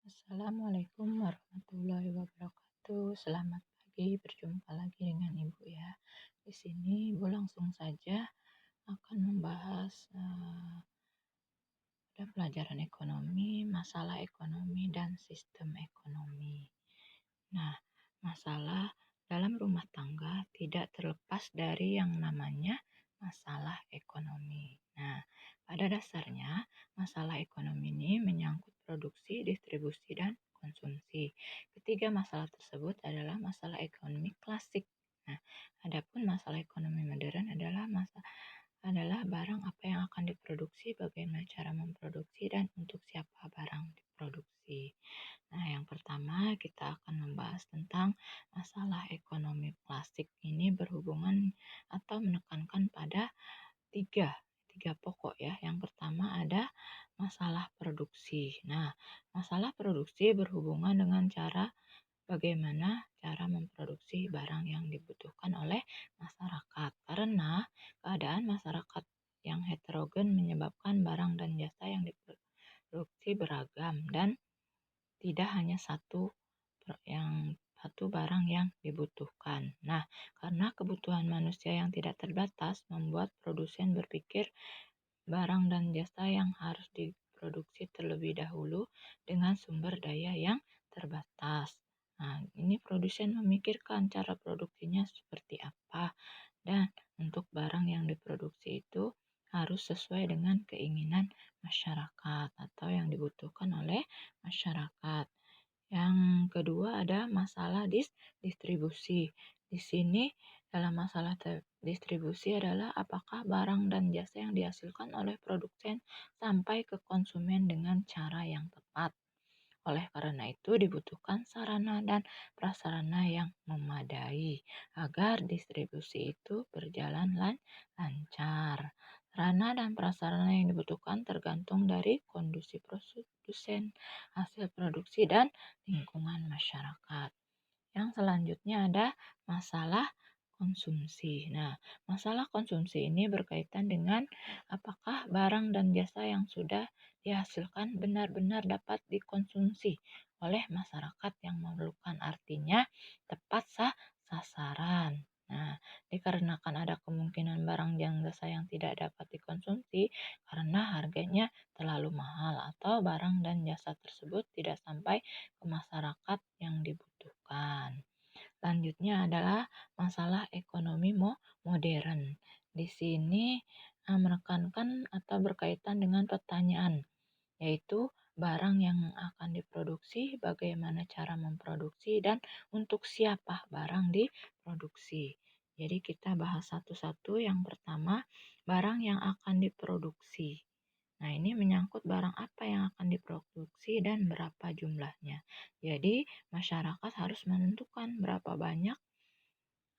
Assalamualaikum warahmatullahi wabarakatuh. Selamat pagi, berjumpa lagi dengan Ibu ya. Di sini Ibu langsung saja akan membahas ada pelajaran ekonomi, masalah ekonomi, dan sistem ekonomi. Nah, masalah dalam rumah tangga tidak terlepas dari yang namanya masalah ekonomi. Nah, pada dasarnya, masalah ekonomi ini menyangkut produksi, distribusi, dan konsumsi. Ketiga masalah tersebut adalah masalah ekonomi klasik. Nah, adapun masalah ekonomi modern adalah barang apa yang akan diproduksi, bagaimana cara memproduksi, dan untuk siapa barang diproduksi. Nah, yang pertama kita akan membahas tentang masalah ekonomi klasik. Ini berhubungan atau menekankan pada tiga, tiga pokok ya. Yang pertama ada masalah produksi. Nah, masalah produksi berhubungan dengan bagaimana cara memproduksi barang yang dibutuhkan oleh masyarakat. Karena keadaan masyarakat yang heterogen menyebabkan barang dan jasa yang diproduksi beragam dan tidak hanya satu barang yang dibutuhkan. Nah, karena kebutuhan manusia yang tidak terbatas membuat produsen berpikir barang dan jasa yang harus diproduksi terlebih dahulu dengan sumber daya yang terbatas. Nah, ini produsen memikirkan cara produksinya seperti apa dan untuk barang yang diproduksi itu harus sesuai dengan keinginan masyarakat atau yang dibutuhkan oleh masyarakat. Yang kedua ada masalah distribusi. Di sini dalam masalah distribusi adalah apakah barang dan jasa yang dihasilkan oleh produsen sampai ke konsumen dengan cara yang tepat. Oleh karena itu dibutuhkan sarana dan prasarana yang memadai agar distribusi itu berjalan lancar. Sarana dan prasarana yang dibutuhkan tergantung dari kondisi produsen, hasil produksi, dan lingkungan masyarakat. Yang selanjutnya ada masalah konsumsi. Nah, masalah konsumsi ini berkaitan dengan apakah barang dan jasa yang sudah dihasilkan benar-benar dapat dikonsumsi oleh masyarakat yang memerlukan, artinya tepat sasaran. Nah, dikarenakan ada kemungkinan barang dan jasa yang tidak dapat dikonsumsi karena harganya terlalu mahal atau barang dan jasa tersebut tidak sampai ke masyarakat yang dibutuhkan. Selanjutnya adalah masalah ekonomi modern. Di sini menekankan atau berkaitan dengan pertanyaan, yaitu barang yang akan diproduksi, bagaimana cara memproduksi, dan untuk siapa barang diproduksi. Jadi kita bahas satu-satu. Yang pertama, barang yang akan diproduksi. Nah, ini menyangkut barang apa yang akan diproduksi dan berapa jumlahnya. Jadi, masyarakat harus menentukan berapa banyak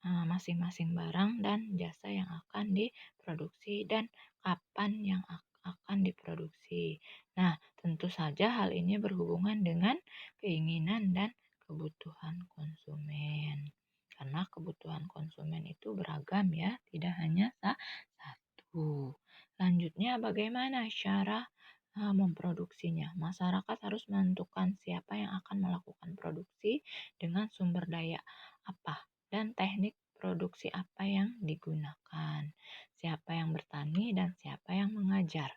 masing-masing barang dan jasa yang akan diproduksi dan kapan yang akan diproduksi. Nah, tentu saja hal ini berhubungan dengan keinginan dan kebutuhan konsumen. Karena kebutuhan konsumen itu beragam ya, tidak hanya satu. Lanjutnya bagaimana cara memproduksinya? Masyarakat harus menentukan siapa yang akan melakukan produksi dengan sumber daya apa dan teknik produksi apa yang digunakan, siapa yang bertani dan siapa yang mengajar.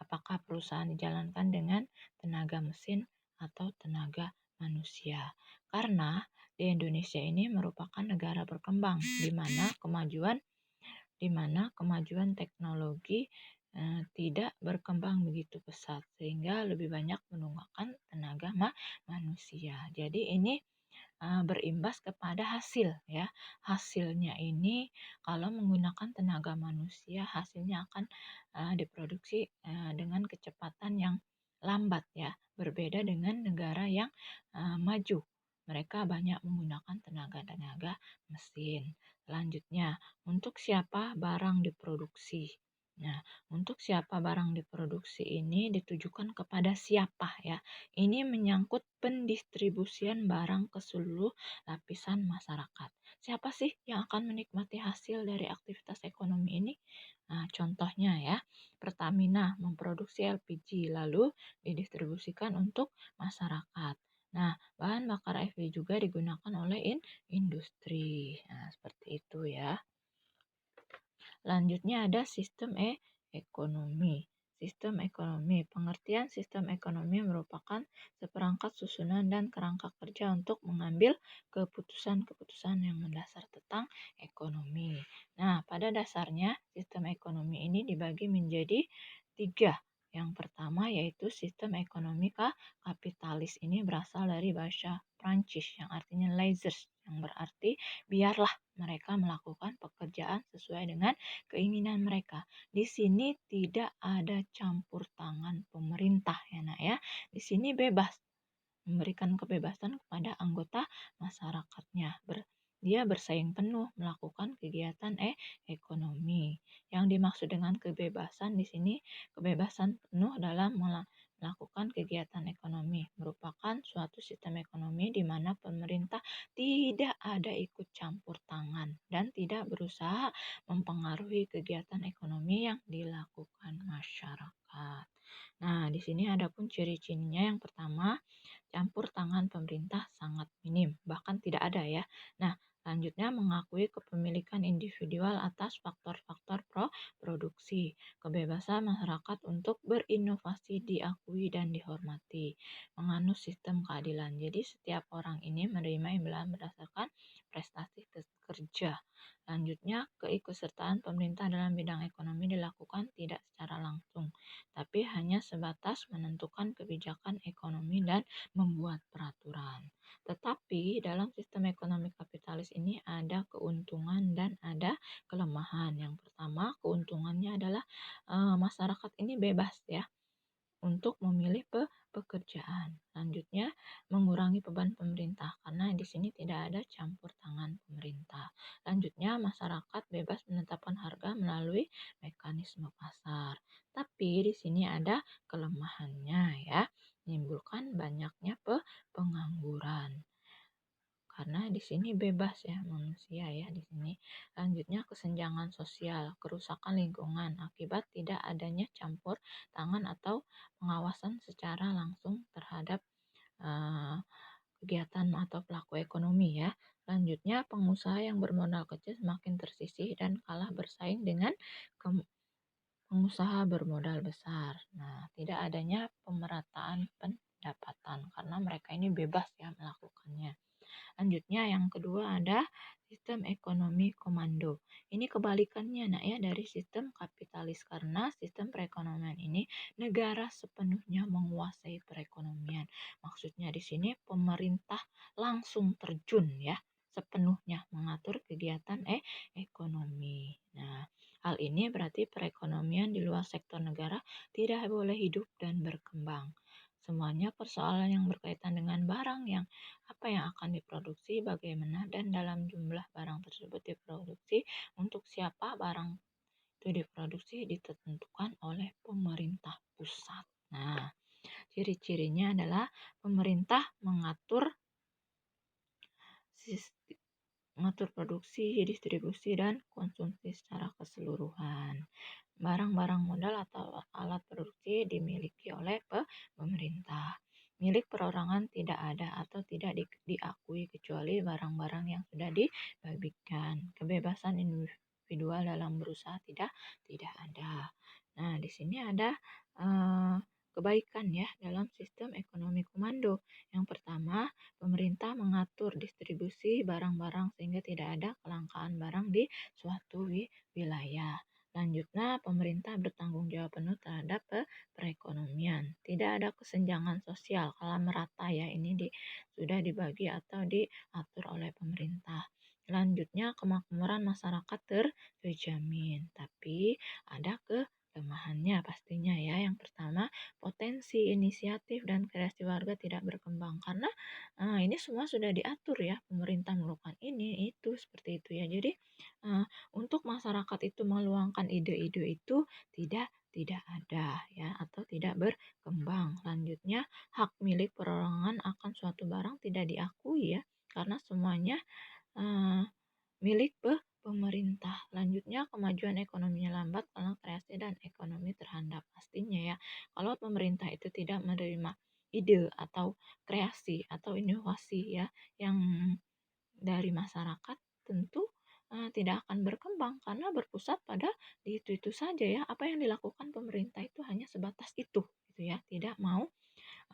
Apakah perusahaan dijalankan dengan tenaga mesin atau tenaga manusia? Karena di Indonesia ini merupakan negara berkembang di mana kemajuan teknologi tidak berkembang begitu pesat sehingga lebih banyak menggunakan tenaga manusia. Jadi ini berimbas kepada hasil ya. Hasilnya ini kalau menggunakan tenaga manusia hasilnya akan diproduksi dengan kecepatan yang lambat ya. Berbeda dengan negara yang maju. Mereka banyak menggunakan tenaga mesin. Selanjutnya, untuk siapa barang diproduksi? Nah, untuk siapa barang diproduksi ini ditujukan kepada siapa ya. Ini menyangkut pendistribusian barang ke seluruh lapisan masyarakat. Siapa sih yang akan menikmati hasil dari aktivitas ekonomi ini? Nah, contohnya ya, Pertamina memproduksi LPG lalu didistribusikan untuk masyarakat. Nah, bahan bakar FB juga digunakan oleh industri. Nah, seperti itu ya. Selanjutnya ada sistem ekonomi. Sistem ekonomi. Pengertian sistem ekonomi merupakan seperangkat susunan dan kerangka kerja untuk mengambil keputusan-keputusan yang mendasar tentang ekonomi. Nah, pada dasarnya sistem ekonomi ini dibagi menjadi tiga. Yang pertama yaitu sistem ekonomi kapitalis. Ini berasal dari bahasa Prancis yang artinya laissez, yang berarti biarlah mereka melakukan pekerjaan sesuai dengan keinginan mereka. Di sini tidak ada campur tangan pemerintah ya nak ya. Di sini bebas, memberikan kebebasan kepada anggota masyarakatnya. Dia bersaing penuh melakukan kegiatan ekonomi. Yang dimaksud dengan kebebasan di sini kebebasan penuh dalam melakukan kegiatan ekonomi merupakan suatu sistem ekonomi di mana pemerintah tidak ada ikut campur tangan dan tidak berusaha mempengaruhi kegiatan ekonomi yang dilakukan masyarakat. Nah, di sini ada pun ciri-cirinya. Yang pertama, campur tangan pemerintah sangat minim, bahkan tidak ada ya. Nah, selanjutnya mengakui kepemilikan individual atas faktor-faktor produksi. Kebebasan masyarakat untuk berinovasi diakui dan dihormati. Menganut sistem keadilan. Jadi setiap orang ini menerima imbalan berdasarkan prestasi kerja. Selanjutnya, keikutsertaan pemerintah dalam bidang ekonomi dilakukan tidak secara langsung, tapi hanya sebatas menentukan kebijakan ekonomi dan membuat peraturan. Tetapi dalam sistem ekonomi kapitalis ini ada keuntungan dan ada kelemahan. Yang pertama, keuntungannya adalah masyarakat ini bebas ya untuk memilih pekerjaan. Selanjutnya, mengurangi beban pemerintah karena di sini tidak ada campur tangan pemerintah. Selanjutnya, masyarakat bebas menetapkan harga melalui mekanisme pasar. Tapi di sini ada kelemahannya ya, menimbulkan banyaknya pengangguran karena di sini bebas ya manusia ya di sini. Lanjutnya kesenjangan sosial, kerusakan lingkungan akibat tidak adanya campur tangan atau pengawasan secara langsung terhadap uh, kegiatan atau pelaku ekonomi ya. Selanjutnya pengusaha yang bermodal kecil semakin tersisih dan kalah bersaing dengan pengusaha bermodal besar. Nah, tidak adanya pemerataan pendapatan karena mereka ini bebas ya melakukannya. Lanjutnya yang kedua ada sistem ekonomi komando. Ini kebalikannya nak ya dari sistem kapitalis karena sistem perekonomian ini negara sepenuhnya menguasai perekonomian. Maksudnya di sini pemerintah langsung terjun ya sepenuhnya mengatur kegiatan ekonomi. Nah, hal ini berarti perekonomian di luar sektor negara tidak boleh hidup dan berkembang. Semuanya persoalan yang berkaitan dengan barang yang apa yang akan diproduksi, bagaimana, dan dalam jumlah barang tersebut diproduksi, untuk siapa barang itu diproduksi ditentukan oleh pemerintah pusat. Nah, ciri-cirinya adalah pemerintah mengatur produksi, distribusi, dan konsumsi secara keseluruhan. Barang-barang modal atau alat produksi dimiliki oleh pemerintah. Milik perorangan tidak ada atau tidak diakui kecuali barang-barang yang sudah dibagikan. Kebebasan individual dalam berusaha tidak ada. Nah, di sini ada kebaikan ya dalam sistem ekonomi komando. Yang pertama, pemerintah mengatur distribusi barang-barang sehingga tidak ada kelangkaan barang di suatu wilayah. Selanjutnya, pemerintah bertanggung jawab penuh terhadap perekonomian. Tidak ada kesenjangan sosial kalau merata ya, ini sudah dibagi atau diatur oleh pemerintah. Selanjutnya, kemakmuran masyarakat terjamin, tapi ada kelemahannya pastinya ya. Yang pertama, potensi inisiatif dan kreasi warga tidak berkembang karena ini semua sudah diatur ya, pemerintah melakukan ini itu seperti itu ya. Jadi untuk masyarakat itu meluangkan ide-ide itu tidak ada ya atau tidak berkembang. Selanjutnya, hak milik perorangan akan suatu barang tidak diakui ya karena semuanya milik pemerintah. Lanjutnya, kemajuan ekonominya lambat karena kreasi dan ekonomi terhambat. Pastinya ya, kalau pemerintah itu tidak menerima ide atau kreasi atau inovasi ya yang dari masyarakat, tentu tidak akan berkembang karena berpusat pada di itu saja ya. Apa yang dilakukan pemerintah itu hanya sebatas itu gitu ya. Tidak mau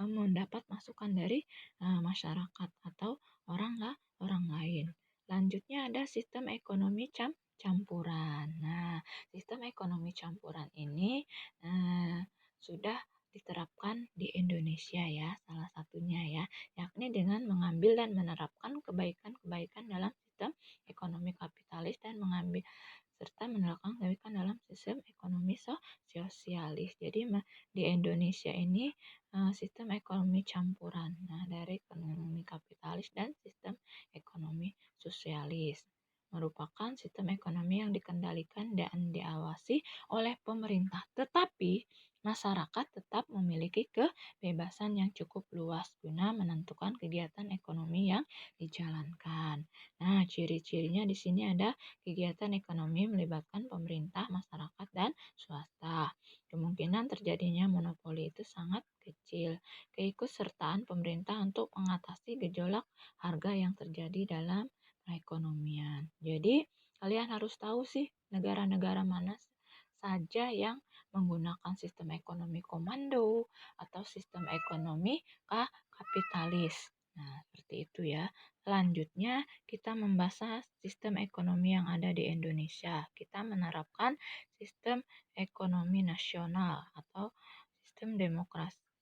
mendapat masukan dari masyarakat atau orang lain. Lanjutnya ada sistem ekonomi campuran. Nah, sistem ekonomi campuran ini sudah diterapkan di Indonesia ya, salah satunya ya, yakni dengan mengambil dan menerapkan kebaikan-kebaikan dalam sistem ekonomi kapitalis dan mengambil serta menerapkan kebaikan dalam sistem ekonomi sosialis. Jadi di Indonesia ini sistem ekonomi campuran. Nah, dari ekonomi kapitalis dan sistem ekonomi sosialis merupakan sistem ekonomi yang dikendalikan dan diawasi oleh pemerintah. Tetapi masyarakat tetap memiliki kebebasan yang cukup luas guna menentukan kegiatan ekonomi yang dijalankan. Nah, ciri-cirinya di sini ada kegiatan ekonomi melibatkan pemerintah, masyarakat, dan swasta. Kemungkinan terjadinya monopoli itu sangat kecil. Keikutsertaan pemerintah untuk mengatasi gejolak harga yang terjadi dalam perekonomian. Jadi, kalian harus tahu sih negara-negara mana saja yang menggunakan sistem ekonomi komando atau sistem ekonomi kapitalis. Nah, seperti itu ya. Selanjutnya, kita membahas sistem ekonomi yang ada di Indonesia. Kita menerapkan sistem ekonomi nasional atau sistem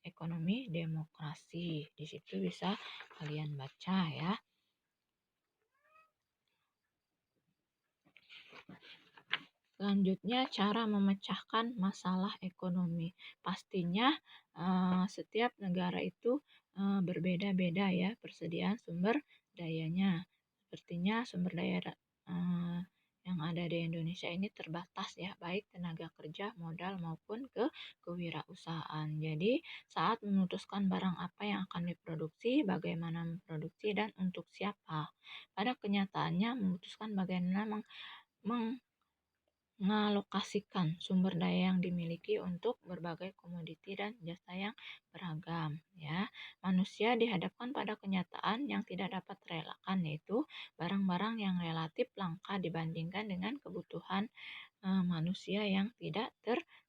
ekonomi demokrasi. Di situ bisa kalian baca ya. Selanjutnya, cara memecahkan masalah ekonomi. Pastinya setiap negara itu berbeda-beda ya persediaan sumber dayanya. Sepertinya sumber daya yang ada di Indonesia ini terbatas ya, baik tenaga kerja, modal maupun kewirausahaan. Jadi, saat memutuskan barang apa yang akan diproduksi, bagaimana memproduksi dan untuk siapa. Pada kenyataannya memutuskan bagaimana mengalokasikan sumber daya yang dimiliki untuk berbagai komoditi dan jasa yang beragam ya. Manusia dihadapkan pada kenyataan yang tidak dapat terelakkan, yaitu barang-barang yang relatif langka dibandingkan dengan kebutuhan manusia yang tidak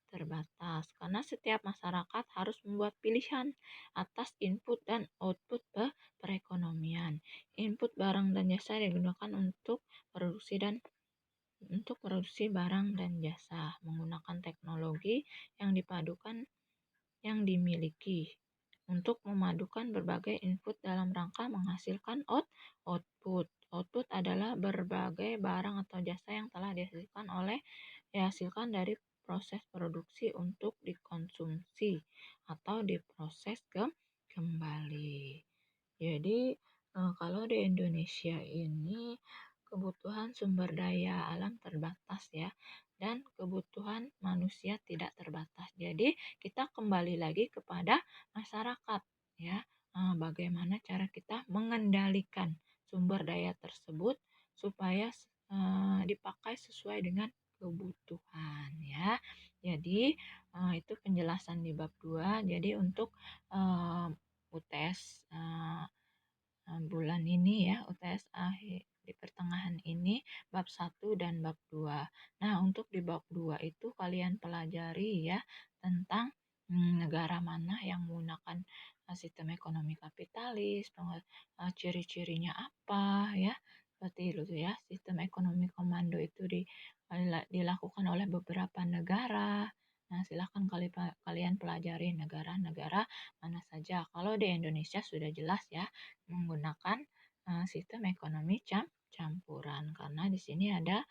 terbatas karena setiap masyarakat harus membuat pilihan atas input dan output perekonomian. Input barang dan jasa digunakan untuk produksi barang dan jasa menggunakan teknologi yang dipadukan yang dimiliki untuk memadukan berbagai input dalam rangka menghasilkan output. Output adalah berbagai barang atau jasa yang telah dihasilkan dari proses produksi untuk dikonsumsi atau diproses kembali. Jadi kalau di Indonesia ini kebutuhan sumber daya alam terbatas ya dan kebutuhan manusia tidak terbatas. Jadi kita kembali lagi kepada masyarakat ya. Bagaimana cara kita mengendalikan sumber daya tersebut supaya dipakai sesuai dengan kebutuhan ya. Jadi itu penjelasan di bab 2. Jadi untuk UTS bulan ini ya, UTS akhir di pertengahan ini bab 1 dan bab 2. Nah, untuk di bab 2 itu kalian pelajari ya tentang negara mana yang menggunakan sistem ekonomi kapitalis, ciri-cirinya apa ya. Seperti itu ya, sistem ekonomi komando itu dilakukan oleh beberapa negara. Nah, silakan kalian pelajari negara-negara mana saja. Kalau di Indonesia sudah jelas ya, menggunakan sistem ekonomi campuran karena di sini ada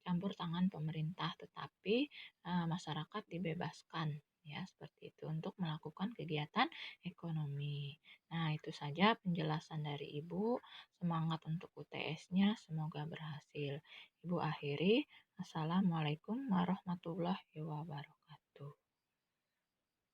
campur tangan pemerintah tetapi masyarakat dibebaskan ya seperti itu untuk melakukan kegiatan ekonomi. Nah, itu saja penjelasan dari Ibu. Semangat untuk UTS-nya, semoga berhasil. Ibu akhiri. Assalamualaikum warahmatullahi wabarakatuh.